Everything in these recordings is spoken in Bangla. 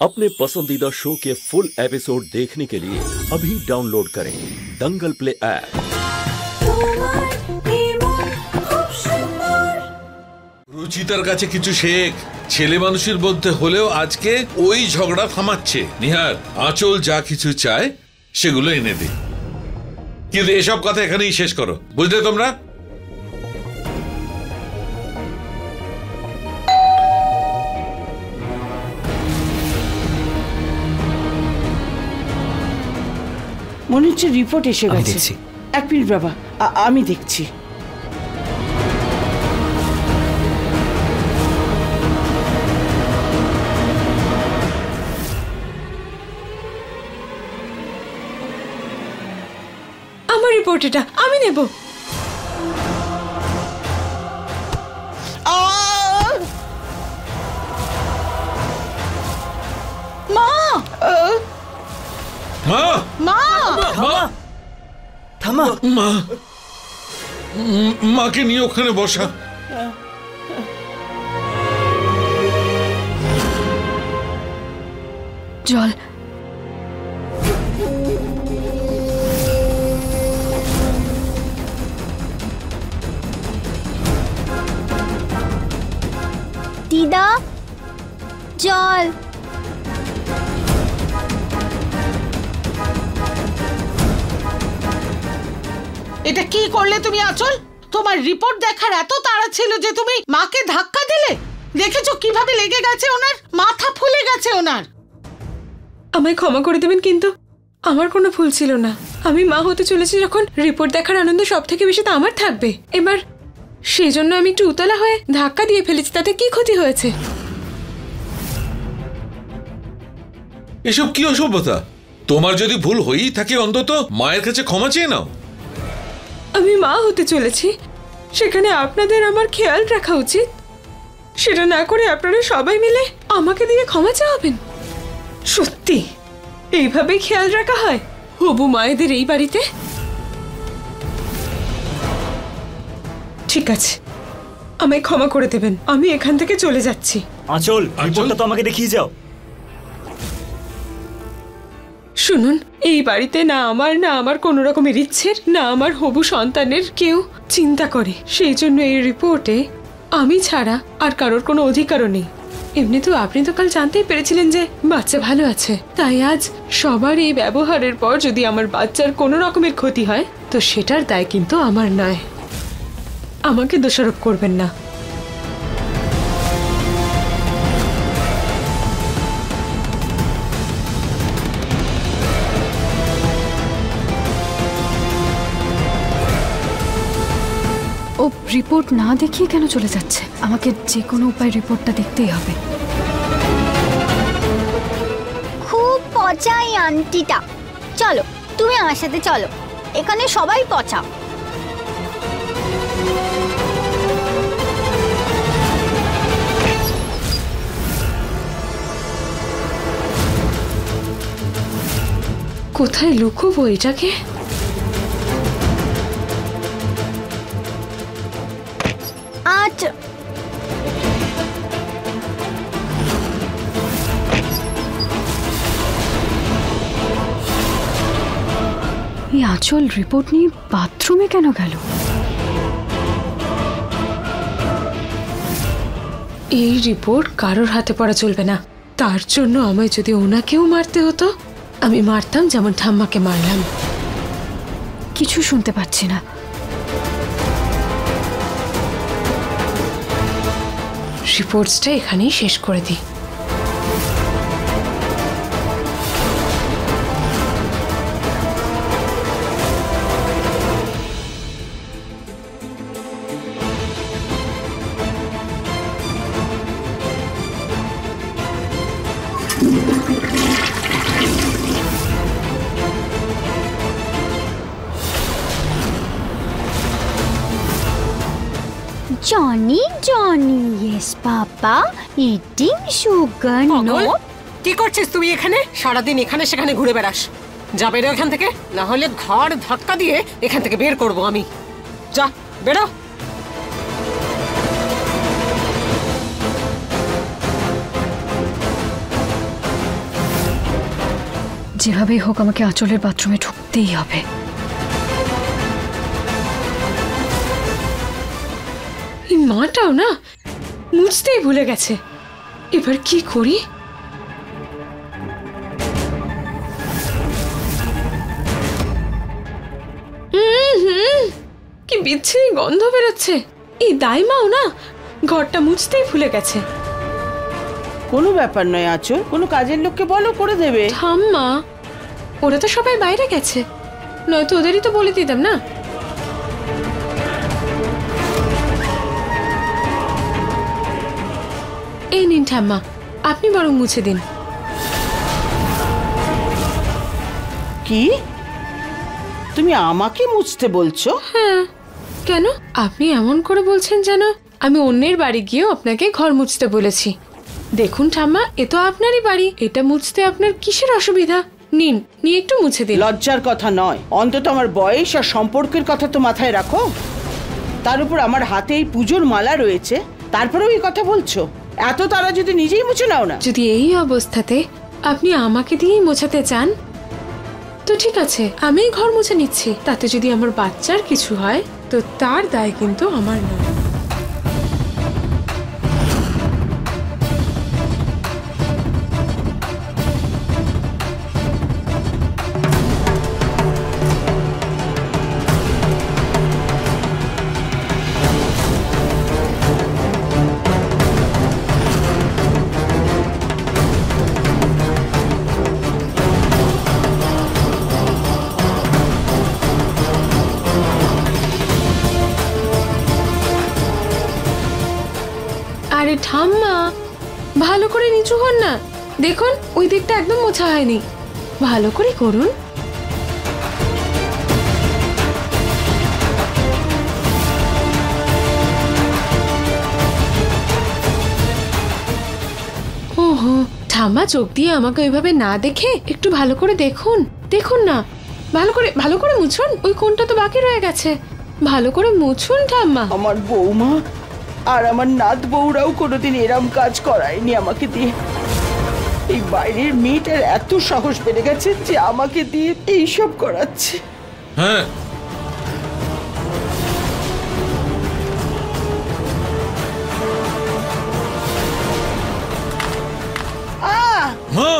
अपने पसंदीदा शो के फुल एपिसोड देखने के लिए अभी डाउनलोड करें दंगल प्ले ऐप। রুচিতার কাছে কিছু শেখ, ছেলে মানুষের মধ্যে হলেও আজকে ওই ঝগড়া থামাচ্ছে। নিহার, আঁচল যা কিছু চায় সেগুলো এনে দে, কিন্তু এসব কথা এখানেই শেষ করো, বুঝলে তোমরা? মনে হচ্ছে রিপোর্ট এসে গেছে। এক মিনিট বাবা, আমি দেখছি। আমার রিপোর্ট এটা আমি নেব। মা মা মা মা থামা, মা মাকে নিয়ে ওখানে বসা। জল। দিদা, জল। এটা কি করলে তুমি আঁচল? তোমার রিপোর্ট দেখার এত তাড়া ছিল যে তুমি মাকে ধাক্কা দিলে? দেখেছো কিভাবে লেগে গেছে ওনার, মাথা ফুলে গেছে ওনার। আমায় ক্ষমা করে দেবেন, কিন্তু আমার কোনো ভুল ছিল না। আমি মা হতে চলেছি যখন, রিপোর্ট দেখার আনন্দ সব থেকে বেশি তো আমার থাকবে। এবার সেই জন্য আমি একটু উতলা হয়ে ধাক্কা দিয়ে ফেলেছি, তাতে কি ক্ষতি হয়েছে? এসব কি অসভ্যতা? তোমার যদি ভুল হয়েই থাকে অন্তত মায়ের কাছে ক্ষমা চেয়ে নাও। আমি মা হতে চলেছি, সেখানে আপনাদের আমার খেয়াল রাখা উচিত। সেটা না করে আপনারা সবাই মিলে আমাকে দিয়ে ক্ষমা চাওয়াবেন? সত্যি এইভাবে খেয়াল রাখা হয় হবু মায়েদের এই বাড়িতে? ঠিক আছে, আমায় ক্ষমা করে দেবেন, আমি এখান থেকে চলে যাচ্ছি। আঁচল, রিপোর্টটা তো আমাকে দেখিয়ে যাও। শুনুন, এই বাড়িতে না আমার কোনো রকমের ইচ্ছের, না আমার হবু সন্তানের কেউ চিন্তা করে। সেই জন্য এই রিপোর্টে আমি ছাড়া আর কারোর কোনো অধিকারও নেই। এমনিতেও আপনি তো কাল জানতেই পেরেছিলেন যে বাচ্চা ভালো আছে, তাই আজ সবার এই ব্যবহারের পর যদি আমার বাচ্চার কোনো রকমের ক্ষতি হয় তো সেটার দায় কিন্তু আমার নয়। আমাকে দোষারোপ করবেন না। ও রিপোর্ট না দেখিয়ে কেন চলে যাচ্ছে? আমাকে যে কোনো উপায় রিপোর্টটা দেখতেই হবে। খুব পচা এই আন্টিটা। চলো, তুমি আমার সাথে চলো, এখানে সবাই পচা। কোথায় লুকোবো এটাকে? এই আঁচল রিপোর্ট নিয়ে বাথরুমে কেন গেল? এই রিপোর্ট কারোর হাতে পড়া চলবে না। তার জন্য আমায় যদি ওনাকেও মারতে হতো আমি মারতাম, যেমন ঠাম্মাকে মারলাম। কিছু শুনতে পাচ্ছি না। রিপোর্টসটা এখানেই শেষ করে দিই। Johnny Johnny, yes papa, eating sugar no. কি করছিস তুই এখানে? সারাদিন এখানে সেখানে ঘুরে বেড়াস। যা বেরো এখান থেকে, না হলে ঘর ধাক্কা দিয়ে এখান থেকে বের করব আমি। যা বেরো। যেভাবেই হোক আমাকে আঁচলের বাথরুমে ঢুকতেই হবে। এই মাটাও না মুছতেই ভুলে গেছে। এবার কি করি? কি বিচ্ছিরি গন্ধ বেরোচ্ছে। এই দাইমাও না ঘরটা মুছতেই ভুলে গেছে। কোনো ব্যাপার নয় আঁচল, কোনো কাজের লোককে বলো, করে দেবে। ঠাম্মা, ওরা তো সবাই বাইরে গেছে, নয়তো ওদেরই তো বলে দিতাম না। এই নিন ঠাম্মা, আপনি বরং মুছে দিন। কি তুমি আমাকে মুছতে বলছো? হ্যাঁ, কেন? আপনি এমন করে বলছেন যেন আমি অন্যের বাড়ি গিয়েও আপনাকে ঘর মুছতে বলেছি। দেখুন ঠাম্মা, এ তো আপনারই বাড়ি, এটা মুছতে আপনার কিসের অসুবিধা? নিন, নিয়ে একটু মুছে দিন। লজ্জার কথা নয়, অন্তত আমার বয়স আর সম্পর্কের কথা তো মাথায় রাখো। তার উপর আমার হাতে এই পুজোর মালা রয়েছে, তারপরেও এই কথা বলছো? এত তারা যদি নিজেই মুছে নাও না। যদি এই অবস্থাতে আপনি আমাকে দিয়েই মোছাতে চান তো ঠিক আছে, আমিই ঘর মুছে নিচ্ছি। তাতে যদি আমার বাচ্চার কিছু হয় তো তার দায় কিন্তু আমার নয়। আরে ঠাম্মা, ভালো করে নিচু হন না। দেখুন ওই দিকটা একদম মোছা হয়নি, ভালো করে করুন। ওহো, ঠাম্মা চোখ দিয়ে আমাকে ওইভাবে না দেখে একটু ভালো করে দেখুন। দেখুন না, ভালো করে মুছুন। ওই কোণটা তো বাকি রয়ে গেছে, ভালো করে মুছুন ঠাম্মা। আমার বৌমা আর আমার নাত বউরাও কোনোদিন এরম কাজ করায়নি আমাকে দিয়ে। এই বাইরের মেয়েটার এত সাহস বেড়ে গেছে যে আমাকে দিয়ে এইসব করাচ্ছে। হ্যাঁ, মা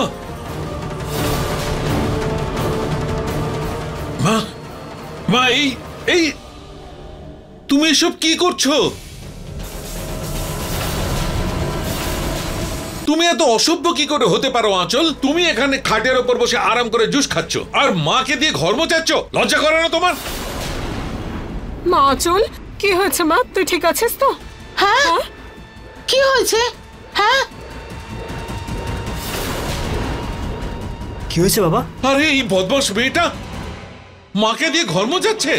মা মা এই তুমি এসব কি করছো? তুমি এত অসভ্য কি করে হতে পারো আঁচল? তুমি এখানে খাটের ওপর বসে আরাম করে জুস খাচ্ছ আর মাকে দিয়ে ঘর মোচাচ্ছ। লজ্জা করে না তোমার? মা আঁচল, কি হয়েছে মা? তুই ঠিক আছিস তো? হ্যাঁ, কি হয়েছে? হ্যাঁ, কি হয়েছে বাবা? আরে এই বদমাশ মেয়েটা মাকে দিয়ে ঘর মোচাচ্ছে।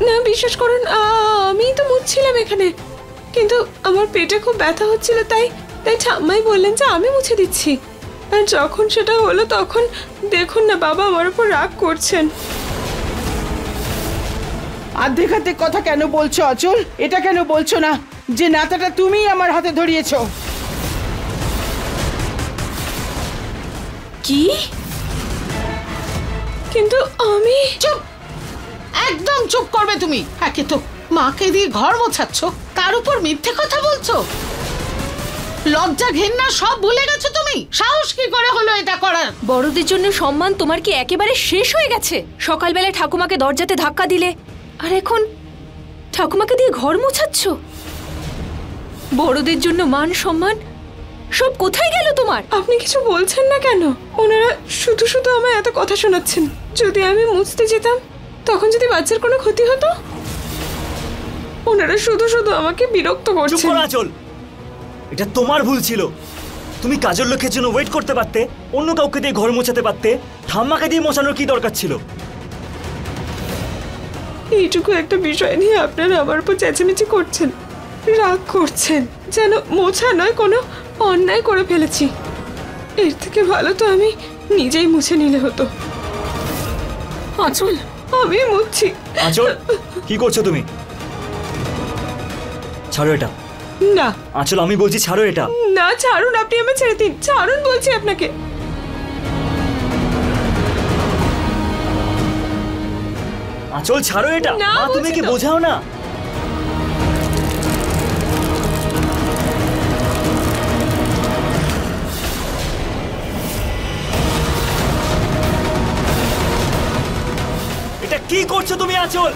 না, বিশ্বাস করুন, আমি তো মুছছিলাম এখানে, কিন্তু আমার পেটে খুব ব্যথা হচ্ছিল, তাই ঠাম্মাই বললেন যে আমি মুছে দিচ্ছি। আর যখন সেটা হলো তখন দেখুন না বাবা আমার উপর রাগ করছেন। আর্ধেক আর্ধেক কথা কেন বলছো আঁচল? এটা কেন বলছো না যে নাতাটা তুমিই আমার হাতে ধরিয়েছো? কি? কিন্তু আমি চুপ, একদম চুপ করবে তুমি। একে তো মাকে দিয়ে ঘর মোছাচ্ছ, তার উপর মিথ্যে কথা বলছো। লজ্জা ঘেন্না সব ভুলে গেছো তুমি? সাহস কি করে হলো এটা করার? বড়দের জন্য সম্মান তোমার কি একেবারে শেষ হয়ে গেছে? সকালবেলা ঠাকুমাকে দরজাতে ধাক্কা দিলে, আর এখন ঠাকুমাকে দিয়ে ঘর মোছাচ্ছ। বড়দের জন্য মান সম্মান সব কোথায় গেল তোমার? আপনি কিছু বলছেন না কেন? ওনারা শুধু শুধু আমায় এত কথা শোনাচ্ছেন। যদি আমি মুছতে যেতাম তখন যদি বাচ্চার কোনো ক্ষতি হতো? ওনারা শুধু শুধু আমাকে বিরক্ত চুপ করছেন। করো আঁচল, এটা তোমার ভুল ছিল। তুমি কাজের লোকের জন্য ওয়েট করতে পারতে, অন্য কাউকে দিয়ে ঘর মোছাতে পারতে। ঠাম্মাকে দিয়ে মোছানোর কি দরকার ছিল? এইটুকু একটা বিষয় নিয়ে আপনারা আমার উপর চেঁচামেচি করছেন, রাগ করছেন, যেন মোছা নয় কোনো অন্যায় করে ফেলেছি। এর থেকে ভালো তো আমি নিজেই মুছে নিলে হতো। আঁচল, আমি মুছছি। আঁচল, কি করছো তুমি? ছাড়ো এটা। না আঁচল, আমি বলছি ছাড়ো এটা। না, ছাড়ুন, আপনি আমায় ছেড়ে দিন, ছাড়ুন বলছি আপনাকে। আঁচল ছাড়ো এটা। না, মা তুমি বলছি কি তো। বোঝাও না? এটা কি করছো তুমি আঁচল?